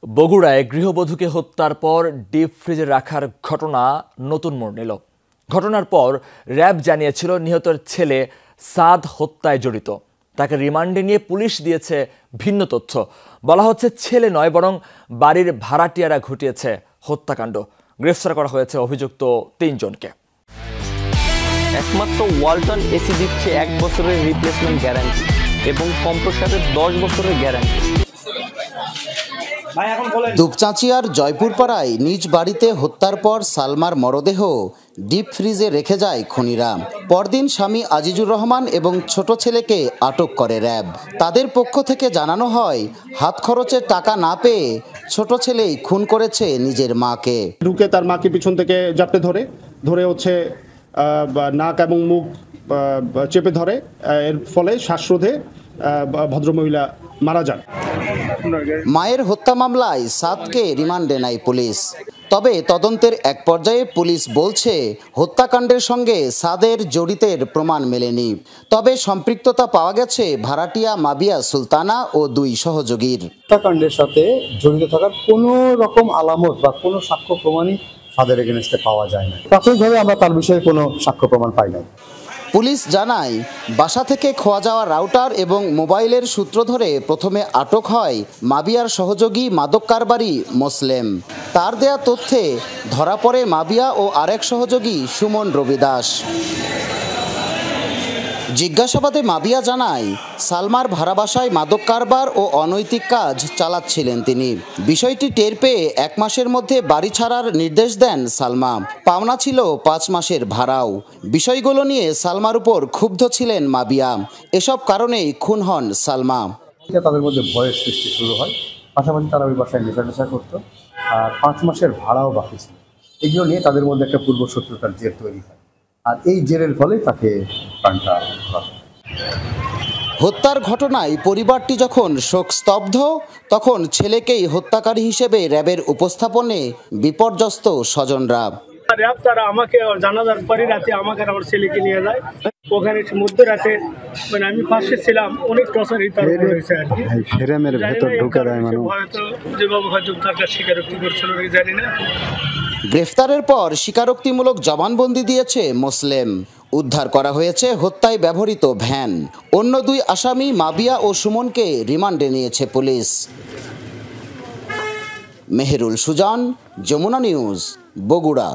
বগুড়ায় গৃহবধূকে হত্যার পর ডিপ ফ্রিজে রাখার ঘটনা নতুন মোড় নিল। ঘটনার পর র্যাব জানিয়েছিল নিহতের ছেলে সাদ হত্যায় জড়িত। তাকে রিমান্ডে নিয়ে পুলিশ দিয়েছে ভিন্ন তথ্য। বলা হচ্ছে ছেলে নয় বরং বাড়ির ভাড়াটিয়ারা ঘটিয়েছে হত্যাকাণ্ড। গ্রেফতার করা হয়েছে অভিযুক্ত ৩ জনকে। একমাত্র ওয়ালটন এসি দিচ্ছে 1 বছরের রিপ্লেসমেন্ট গ্যারান্টি এবং কম্প্রেসারের 10 বছরের গ্যারান্টি। দুপচাঁচিয়ার জয়পুরপাড়ায় নিজ বাড়িতে হত্যার পর সালমার মরদেহ ডিপ ফ্রিজে রেখে যায় খুনিরা। পরদিন স্বামী আজিজুর রহমান এবং ছোট ছেলেকে আটক করে র্যাব। তাদের পক্ষ থেকে জানানো হয়, হাত খরচের টাকা না পেয়ে ছোট ছেলেই খুন করেছে নিজের মাকে। ঢুকে তার মাকে পিছন থেকে জাপটে ধরে হচ্ছে নাক এবং মুখ চেপে ধরে। এর ফলে শ্বাসরোধে ভদ্রমহিলা মারা যান। মায়ের হত্যা মামলায় সাদকে রিমান্ডে নেয় পুলিশ। তবে তদন্তের এক পর্যায়ে পুলিশ বলছে হত্যাকাণ্ডের সঙ্গে সাদের জড়িতের প্রমাণ মেলেনি। তবে সম্পৃক্ততা পাওয়া গেছে ভাড়াটিয়া মাবিয়া সুলতানা ও 2 সহযোগীর। হত্যাকাণ্ডের সাথে জড়িত থাকার কোনো রকম আলামত বা কোনো সাক্ষ্য প্রমাণই সাদের এগেনস্টে পাওয়া যায় না। প্রাথমিকভাবে আমরা তার বিষয়ে কোনো সাক্ষ্য প্রমাণ পাই না। পুলিশ জানায়, বাসা থেকে খোয়া যাওয়া রাউটার এবং মোবাইলের সূত্র ধরে প্রথমে আটক হয় মাবিয়ার সহযোগী মাদক কারবারি মোসলেম। তার দেয়া তথ্যে ধরা পড়ে মাবিয়া ও আরেক সহযোগী সুমন রবি দাস। জিজ্ঞাসাবাদে মাবিয়া জানায়, সালমার ভাড়া বাসায় মাদক কারবার ও অনৈতিক কাজ চালাচ্ছিলেন তিনি। বিষয়টি টের পেয়ে 1 মাসের মধ্যে বাড়ি ছাড়ার নির্দেশ দেন সালমা। পাওনা ছিল 5 মাসের ভাড়াও। বিষয়গুলো নিয়ে সালমার উপর ক্ষুব্ধ ছিলেন মাবিয়া। এসব কারণেই খুন হন সালমা। তাদের মধ্যে ভয়ের সৃষ্টি শুরু হয়, পাশাপাশি তারা ওই বাসায় নেশা করতো, আর 5 মাসের ভাড়াও বাকি ছিল। এগুলো নিয়ে তাদের মধ্যে একটা পূর্ব শত্রুতার জের তৈরি হয়, আর এই জেরের ফলে তাকে প্রাণটা হয়। হত্যার ঘটনায় পরিবারটি যখন শোকস্তব্ধ, তখন ছেলেকেই হত্যাকারী হিসেবে র্যাবের উপস্থাপনে বিপর্যস্ত স্বজনরা। র্যাব তারা আমাকে জানাজার পরে রাতে আমাকে আমার ছেলেকে নিয়ে যায়। ওখানে মধ্যরাতে মানে আমি পাশে ছিলাম, অনেক টর্চারই তার হয়েছে আর কি। ফ্রেমের ভেতর ঢুকে দেয় মানুষ, হয়তো যেভাবে হয়তো তাকে স্বীকারোক্তি করছিল জানি না। গ্রেফতারের পর স্বীকারোক্তিমূলক জবানবন্দি দিয়েছে মোসলেম। উদ্ধার করা হয়েছে হত্যায় ব্যবহৃত ভ্যান। অন্য 2 আসামি মাবিয়া ও সুমনকে রিমান্ডে নিয়েছে পুলিশ। মেহেরুল সুজান, যমুনা নিউজ, বগুড়া।